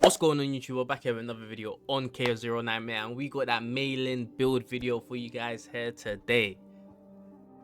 What's going on YouTube? We're back here with another video on KO09 man, and we got that Mei Lin build video for you guys here today.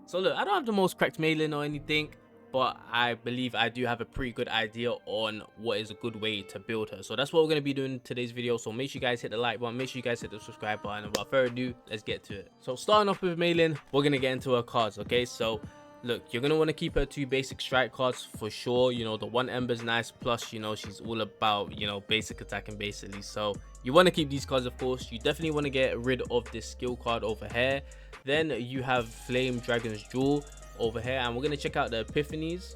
So look, I don't have the most cracked Mei Lin or anything, but I believe I do have a pretty good idea on what is a good way to build her. So that's what we're going to be doing in today's video. So make sure you guys hit the like button, make sure you guys hit the subscribe button, and without further ado, let's get to it. So starting off with Mei Lin, we're going to get into her cards, okay? So look, you're going to want to keep her 2 basic strike cards for sure. You know, the 1 Ember's nice, plus, you know, she's all about, you know, basic attacking basically. So you want to keep these cards, of course. You definitely want to get rid of this skill card over here. Then you have Flame Dragon's Jewel over here, and we're going to check out the epiphanies.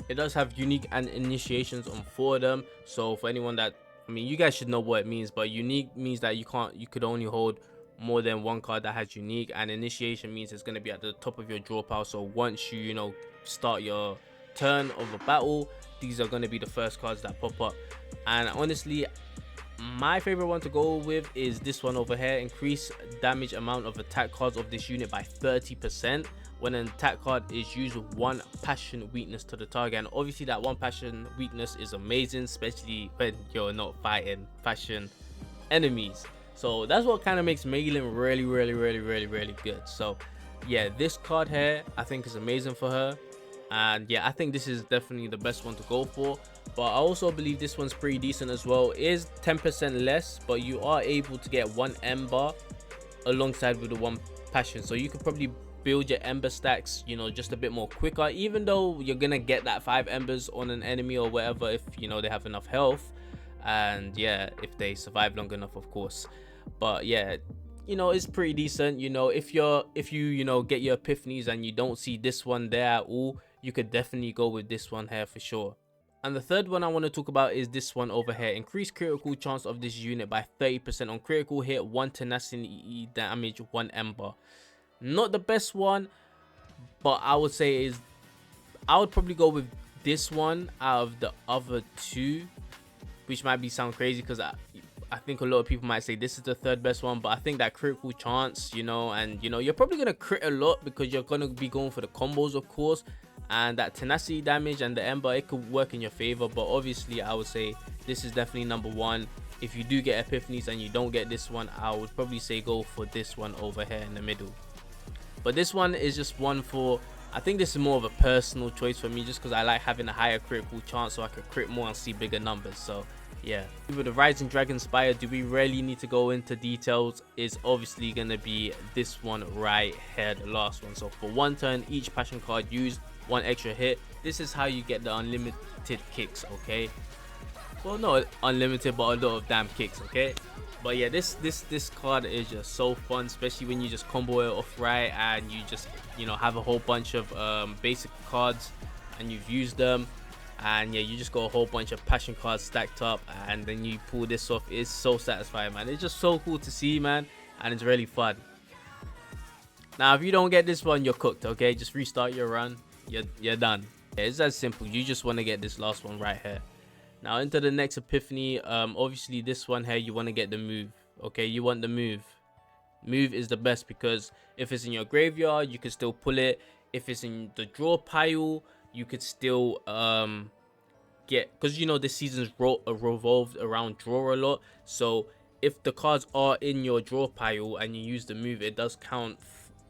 It does have unique and initiations on 4 of them. So for anyone that, I mean, you guys should know what it means, but unique means that you could only hold more than 1 card that has unique, and initiation means it's going to be at the top of your draw pile. So once you know, start your turn of a battle, these are going to be the first cards that pop up. And honestly, my favorite one to go with is this one over here. Increase damage amount of attack cards of this unit by 30% when an attack card is used with 1 passion weakness to the target. And obviously that 1 passion weakness is amazing, especially when you're not fighting passion enemies. So that's what kind of makes Mei Lin really good. So yeah, this card here I think is amazing for her, and yeah, I think this is definitely the best one to go for. But I also believe this one's pretty decent as well. It is 10% less, but you are able to get 1 Ember alongside with the 1 passion, so you could probably build your Ember stacks, you know, just a bit more quicker, even though you're gonna get that 5 Embers on an enemy or whatever if, you know, they have enough health, and yeah, if they survive long enough, of course. But yeah, you know, it's pretty decent. You know, if you know, get your epiphanies and you don't see this one there at all, you could definitely go with this one here for sure. And the third one I want to talk about is this one over here. Increase critical chance of this unit by 30% on critical hit, 1 tenacity damage, 1 ember. Not the best one, but I would say I would probably go with this one out of the other 2, which might sound crazy because I think a lot of people might say this is the 3rd best one, but I think that critical chance, you know, and you know, you're probably gonna crit a lot because you're gonna be going for the combos, of course, and that tenacity damage and the ember, it could work in your favor. But obviously I would say this is definitely number 1. If you do get epiphanies and you don't get this one, I would probably say go for this one over here in the middle. But this one is just one for, I think this is more of a personal choice for me, just because I like having a higher critical chance so I could crit more and see bigger numbers. So yeah, with the Rising Dragon Spire, do we really need to go into details? Is obviously going to be this one right here, the last one. So for 1 turn, each passion card used 1 extra hit. This is how you get the unlimited kicks, okay? Well, not unlimited, but a lot of damn kicks, okay? But yeah, this card is just so fun, especially when you just combo it off right and you just, you know, have a whole bunch of basic cards and you've used them. And yeah, you just got a whole bunch of passion cards stacked up, and then you pull this off. It's so satisfying, man. It's just so cool to see, man, and it's really fun. Now if you don't get this one, you're cooked, okay? Just restart your run, you're done. Yeah, it's that simple. You just want to get this last one right here. Now into the next epiphany. Obviously this one here, you want to get the move, okay? You want the move. Move is the best because if it's in your graveyard, you can still pull it. If it's in the draw pile, you could still get, because you know this season's revolved around draw a lot. So if the cards are in your draw pile and you use the move, it does count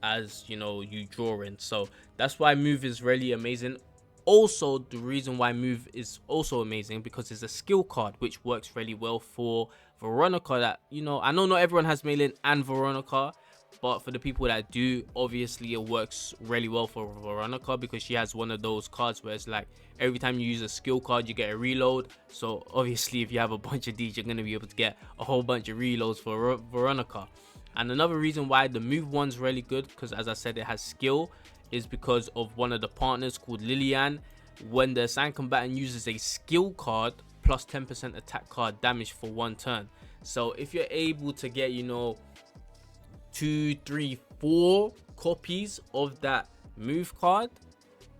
as, you know, you drawing. So that's why move is really amazing. Also, the reason why move is also amazing because it's a skill card which works really well for Veronica. That, you know, I know not everyone has Mei Lin and Veronica, but for the people that do, obviously it works really well for Veronica because she has one of those cards where it's like every time you use a skill card you get a reload. So obviously if you have a bunch of these, you're going to be able to get a whole bunch of reloads for Veronica. And another reason why the move one's really good, because as I said it has skill, is because of one of the partners called Lilian. When the assigned combatant uses a skill card, plus 10% attack card damage for 1 turn. So if you're able to get, you know, 2, 3, 4 copies of that move card,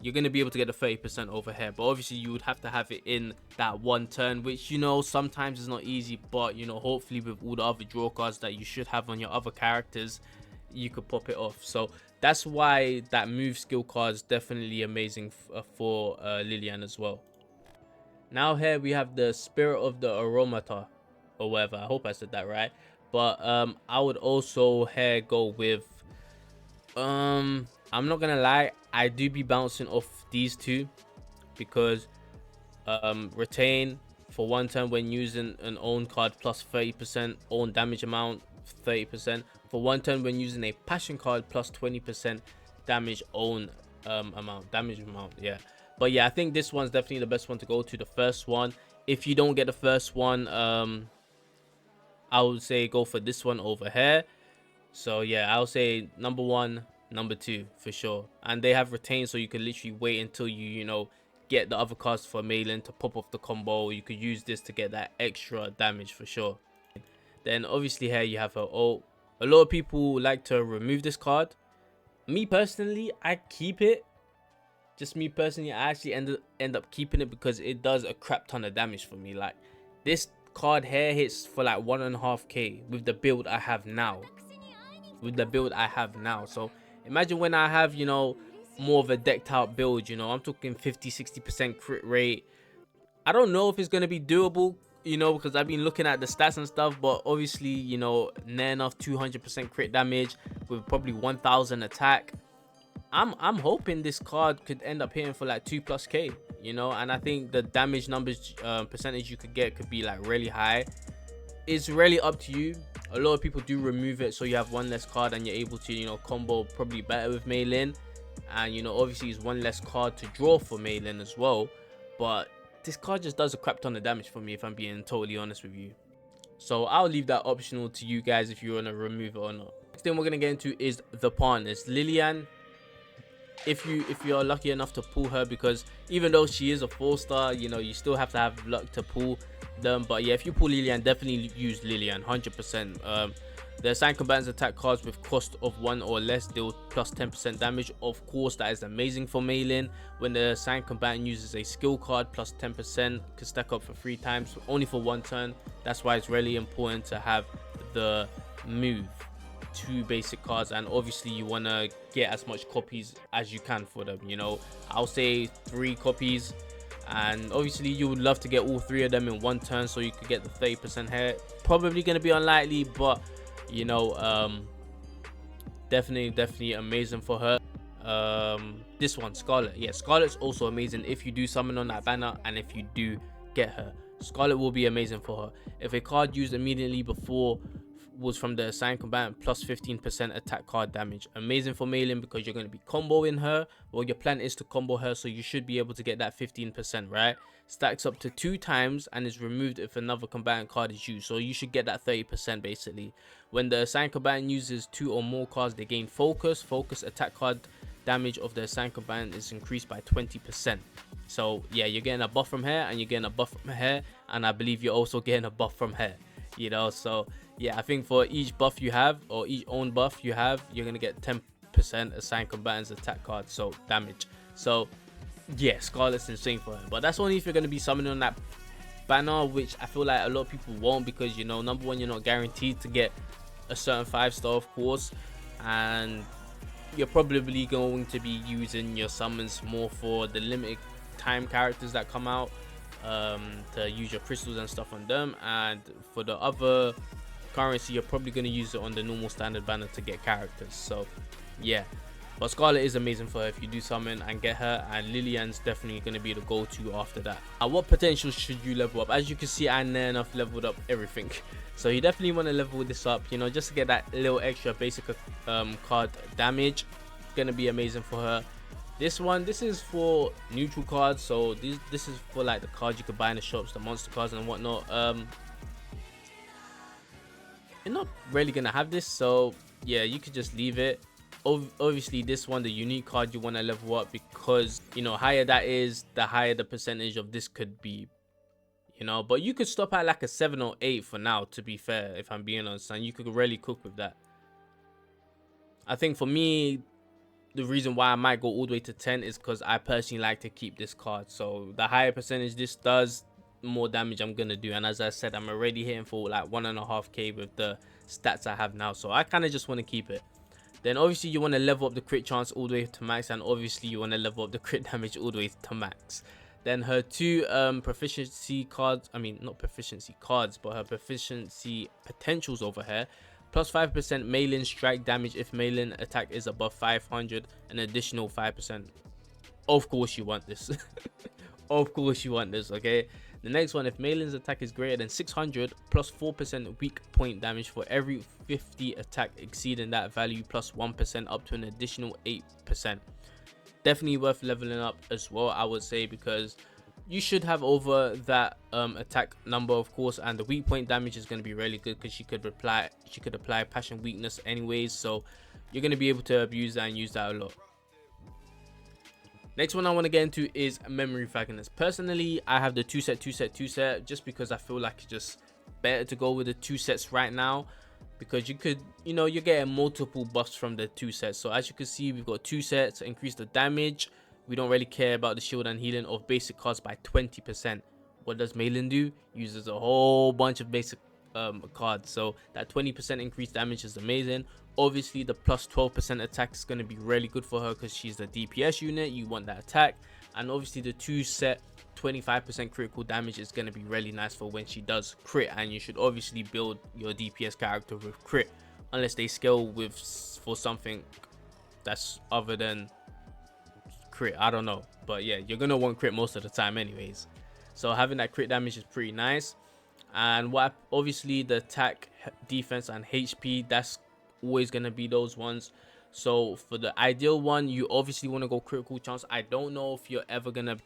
you're going to be able to get the 30% over here. But obviously you would have to have it in that 1 turn, which, you know, sometimes is not easy. But, you know, hopefully with all the other draw cards that you should have on your other characters, you could pop it off. So that's why that move skill card is definitely amazing for Lilian as well. Now here we have the Spirit of the Aromata, or whatever. I hope I said that right. But I would also here go with I'm not gonna lie, I do be bouncing off these two because retain for 1 turn when using an own card plus 30% own damage amount, 30% for 1 turn when using a passion card plus 20% damage own damage amount. Yeah, but yeah, I think this one's definitely the best one to go to, the first one. If you don't get the first one, I would say go for this one over here. So yeah, I'll say number one, number two for sure. And they have retained, so you can literally wait until you know, get the other cards for Mei Lin to pop off the combo. You could use this to get that extra damage for sure. Then obviously here you have her ult. A lot of people like to remove this card. Me personally, I keep it. Just me personally, I actually end up keeping it because it does a crap ton of damage for me. Like, this card here hits for like 1.5k with the build I have now. So imagine when I have, you know, more of a decked out build, you know, I'm talking 50-60% crit rate. I don't know if it's going to be doable, you know, because I've been looking at the stats and stuff, but obviously, you know, near enough 200% crit damage with probably 1000 attack. I'm hoping this card could end up hitting for like 2+k, you know, and I think the damage numbers percentage you could get could be like really high. It's really up to you. A lot of people do remove it so you have one less card and you're able to, you know, combo probably better with Mei Lin. And, you know, obviously it's one less card to draw for Mei Lin as well. But this card just does a crap ton of damage for me, if I'm being totally honest with you. So I'll leave that optional to you guys if you want to remove it or not. Next thing we're going to get into is the partners. Lilian, if you're lucky enough to pull her, because even though she is a 4-star, you know, you still have to have luck to pull them. But yeah, if you pull Lilian, definitely use Lilian 100%. The assigned combatants attack cards with cost of 1 or less deal plus 10% damage. Of course, that is amazing for Mei Lin. When the assigned combatant uses a skill card, plus 10% can stack up for 3 times, only for 1 turn. That's why it's really important to have the move 2 basic cards, and obviously you want to get as much copies as you can for them. You know, I'll say 3 copies, and obviously you would love to get all 3 of them in 1 turn so you could get the 30% here. Probably going to be unlikely, but you know, definitely amazing for her. This one, Scarlet. Yeah, Scarlet's also amazing if you do summon on that banner, and if you do get her, Scarlet will be amazing for her. If a card used immediately before was from the assigned combatant, plus 15% attack card damage. Amazing for Mei Lin because you're going to be comboing her. Well, your plan is to combo her, so you should be able to get that 15%, right? Stacks up to 2 times and is removed if another combatant card is used, so you should get that 30% basically. When the assigned combatant uses 2 or more cards, they gain focus attack card damage of the assigned combatant is increased by 20%. So yeah, you're getting a buff from her, and you're getting a buff from her, and I believe you're also getting a buff from her, you know. So yeah, I think for each buff you have, or each own buff you have, you're gonna get 10% assigned combatants attack cards, so damage. So yeah, Scarlet's insane for her, but that's only if you're gonna be summoning on that banner, which I feel like a lot of people won't, because, you know, number one, you're not guaranteed to get a certain 5-star, of course, and you're probably going to be using your summons more for the limited time characters that come out, to use your crystals and stuff on them, and for the other currency you're probably going to use it on the normal standard banner to get characters. So yeah, but Scarlet is amazing for her if you do summon and get her, and Lilian's definitely going to be the go-to after that. What potential should you level up? As you can see, I near enough leveled up everything, so you definitely want to level this up, you know, just to get that little extra basic card damage. Going to be amazing for her. This is for neutral cards, so this is for like the cards you could buy in the shops, the monster cards and whatnot. You're not really gonna have this, so yeah, you could just leave it. Obviously this one, the unique card, you want to level up, because, you know, higher that is, the higher the percentage of this could be, you know. But you could stop at like a 7 or 8 for now, to be fair, if I'm being honest, and you could really cook with that. I think for me, the reason why I might go all the way to 10 is because I personally like to keep this card. So the higher percentage this does, more damage I'm gonna do, and as I said, I'm already hitting for like 1.5k with the stats I have now, so I kind of just want to keep it. Then obviously you want to level up the crit chance all the way to max, and obviously you want to level up the crit damage all the way to max. Then her two proficiency cards, I mean not proficiency cards, but her proficiency potentials over here. Plus 5% Mei Lin strike damage if Mei Lin attack is above 500, an additional 5%. Of course you want this. Of course you want this, okay? The next one, if Mei Lin's attack is greater than 600, plus 4% weak point damage for every 50 attack exceeding that value, plus 1% up to an additional 8%. Definitely worth leveling up as well, I would say, because you should have over that attack number, of course, and the weak point damage is going to be really good because she could apply passion weakness anyways, so you're going to be able to abuse that and use that a lot. Next one I want to get into is memory fragments. Personally, I have the two set just because I feel like it's just better to go with the 2 sets right now, because you could, you know, you're getting multiple buffs from the 2 sets. So as you can see, we've got 2 sets, increase the damage. We don't really care about the shield and healing of basic cards by 20%. What does Mei Lin do? Uses a whole bunch of basic cards, so that 20% increased damage is amazing. Obviously the plus 12% attack is going to be really good for her because she's the DPS unit. You want that attack, and obviously the 2 set 25% critical damage is going to be really nice for when she does crit, and you should obviously build your DPS character with crit unless they scale with for something that's other than crit. I don't know, but yeah, you're gonna want crit most of the time anyways, so having that crit damage is pretty nice. And what obviously the attack, defense, and HP, that's always gonna be those ones. So for the ideal one, you obviously want to go critical chance. I don't know if you're ever gonna,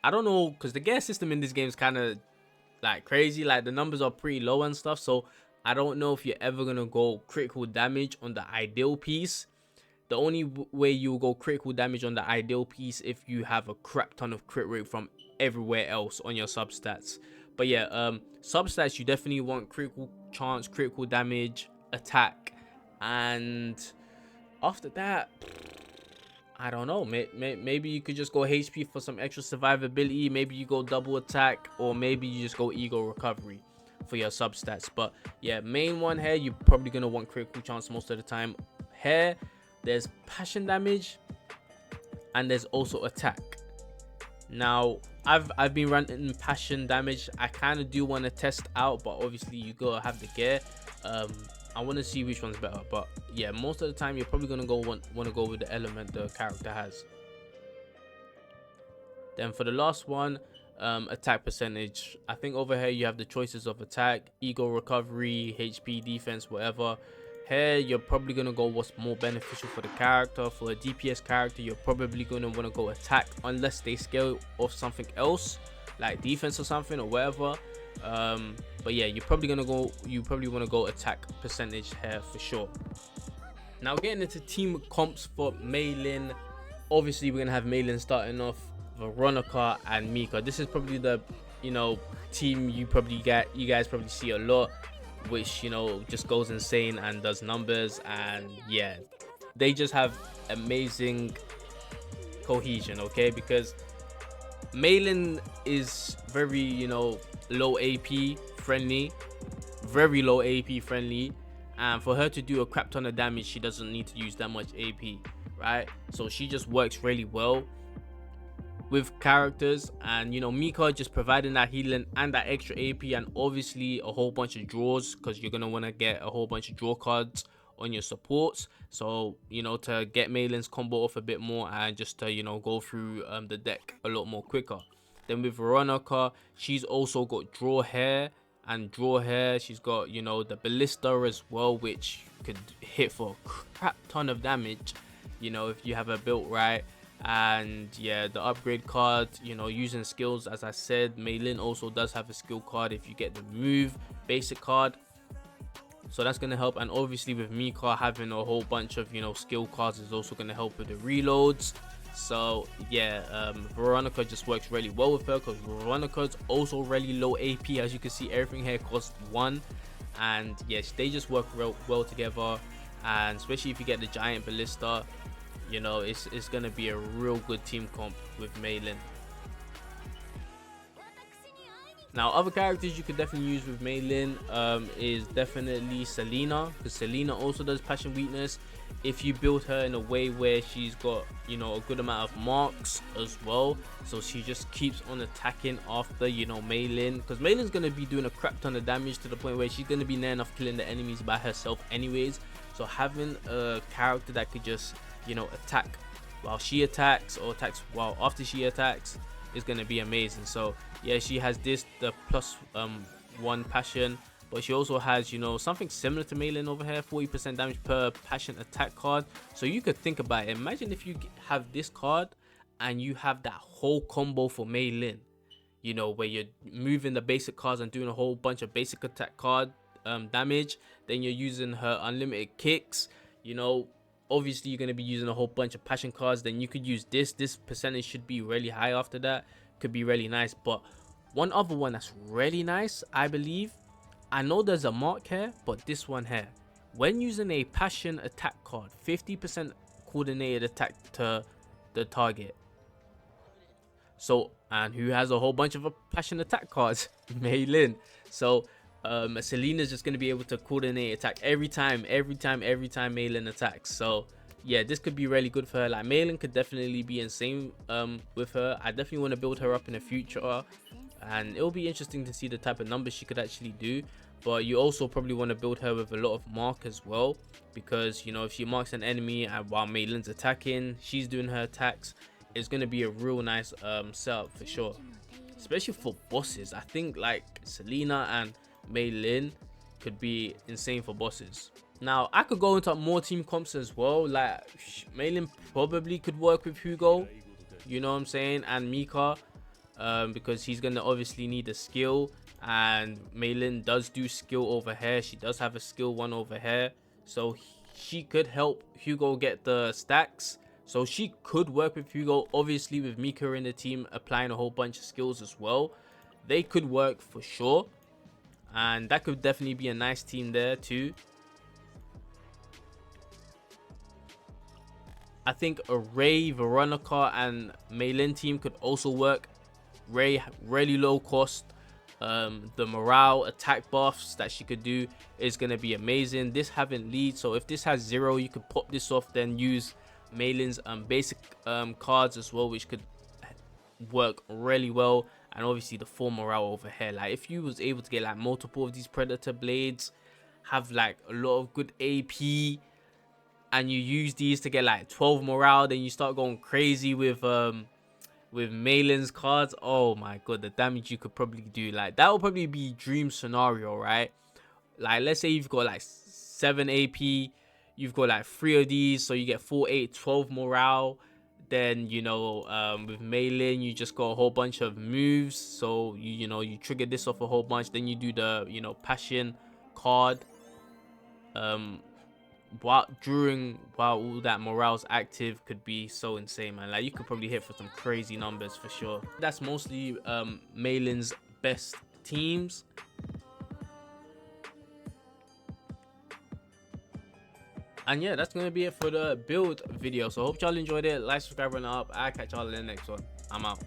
I don't know, because the gear system in this game is kind of like crazy, like the numbers are pretty low and stuff, so I don't know if you're ever gonna go critical damage on the ideal piece. The only way you'll go critical damage on the ideal piece if you have a crap ton of crit rate from everywhere else on your substats. But yeah, substats, you definitely want critical chance, critical damage, attack, and after that, I don't know, maybe you could just go HP for some extra survivability. Maybe you go double attack, or maybe you just go ego recovery for your substats. But yeah, main one here, you're probably gonna want critical chance most of the time. Here there's passion damage and there's also attack. Now I've been running passion damage. I kind of do want to test out, but obviously you gotta have the gear. I want to see which one's better, but yeah, most of the time you're probably gonna want to go with the element the character has. Then for the last one, attack percentage, I think over here you have the choices of attack, ego recovery, HP, defense, whatever. Here you're probably gonna go what's more beneficial for the character. For a DPS character, you're probably gonna want to go attack unless they scale off something else like defense or something or whatever. But yeah, you probably want to go attack percentage here for sure. Now getting into team comps for Mei Lin, obviously we're gonna have Mei Lin starting off, Veronica and Mika. This is probably the, you know, team you guys probably see a lot, which, you know, just goes insane and does numbers, and yeah, they just have amazing cohesion, okay? Because Mei Lin is very, you know, low AP friendly, very low AP friendly, and for her to do a crap ton of damage, she doesn't need to use that much AP, right? So she just works really well with characters. And you know, Mika just providing that healing and that extra AP, and obviously a whole bunch of draws, because you're gonna want to get a whole bunch of draw cards on your supports, so you know, to get Mei Lin's combo off a bit more and just to, you know, go through the deck a lot more quicker. Then with Veronica, she's also got draw hair, and draw hair, she's got, you know, the ballista as well, which could hit for a crap ton of damage, you know, if you have her built right. And yeah, the upgrade card, you know, using skills, as I said, Mei Lin also does have a skill card if you get the move basic card, so that's going to help. And obviously with Mika having a whole bunch of, you know, skill cards is also going to help with the reloads. So yeah, Veronica just works really well with her, because Veronica's also really low AP. As you can see, everything here costs 1, and yes, they just work real well together. And especially if you get the giant ballista, you know, it's gonna be a real good team comp with Mei Lin. Now, other characters you could definitely use with Mei Lin is definitely Selena, because Selena also does passion weakness. If you build her in a way where she's got, you know, a good amount of marks as well, so she just keeps on attacking after, you know, Mei Lin, because Mei Lin's going to be doing a crap ton of damage to the point where she's going to be near enough killing the enemies by herself anyways. So having a character that could just, you know, attack while she attacks, or attacks while after she attacks, is going to be amazing. So yeah, she has this, the +1 passion, but she also has, you know, something similar to Mei Lin over here, 40% damage per passion attack card. So you could think about it. Imagine if you have this card and you have that whole combo for Mei Lin, you know, where you're moving the basic cards and doing a whole bunch of basic attack card damage, then you're using her unlimited kicks, you know, obviously you're going to be using a whole bunch of passion cards, then you could use this percentage should be really high after that, could be really nice. But one other one that's really nice, I believe, I know there's a mark here, but this one here, when using a passion attack card, 50% coordinated attack to the target. So, and who has a whole bunch of passion attack cards? Mei Lin. So Selena's just going to be able to coordinate attack every time Mei Lin attacks. So yeah, this could be really good for her. Like, Mei Lin could definitely be insane with her. I definitely want to build her up in the future, and it'll be interesting to see the type of numbers she could actually do. But you also probably want to build her with a lot of mark as well, because, you know, if she marks an enemy and while Mei Lin's attacking, she's doing her attacks, it's going to be a real nice setup for sure, especially for bosses. I think like Selena and Mei Lin could be insane for bosses. Now, I could go into more team comps as well. Like, Mei Lin probably could work with Hugo, you know what I'm saying, and Mika, because he's gonna obviously need a skill, and Mei Lin does do skill over here. She does have a skill 1 over here, so she could help Hugo get the stacks. So she could work with Hugo. Obviously, with Mika in the team applying a whole bunch of skills as well, they could work for sure, and that could definitely be a nice team there too. I think a Ray, Veronica, and Mei Lin team could also work. Ray, really low cost. The morale attack buffs that she could do is going to be amazing. This having lead, so if this has 0, you could pop this off, then use Mei Lin's basic cards as well, which could work really well. And obviously the 4 morale over here, like if you was able to get like multiple of these predator blades, have like a lot of good AP, and you use these to get like 12 morale, then you start going crazy with Mei Lin's cards. Oh my god, the damage you could probably do, like that will probably be dream scenario, right? Like, let's say you've got like 7 AP, you've got like 3 of these, so you get 4, 8, 12 morale. Then, you know, with Mei Lin, you just got a whole bunch of moves, so you know, you trigger this off a whole bunch, then you do the, you know, passion card while all that morale's active. Could be so insane, man. Like, you could probably hit for some crazy numbers for sure. That's mostly Mei Lin's best teams. And yeah, that's gonna be it for the build video. So hope y'all enjoyed it. Like, subscribe, and up. I'll catch y'all in the next one. I'm out.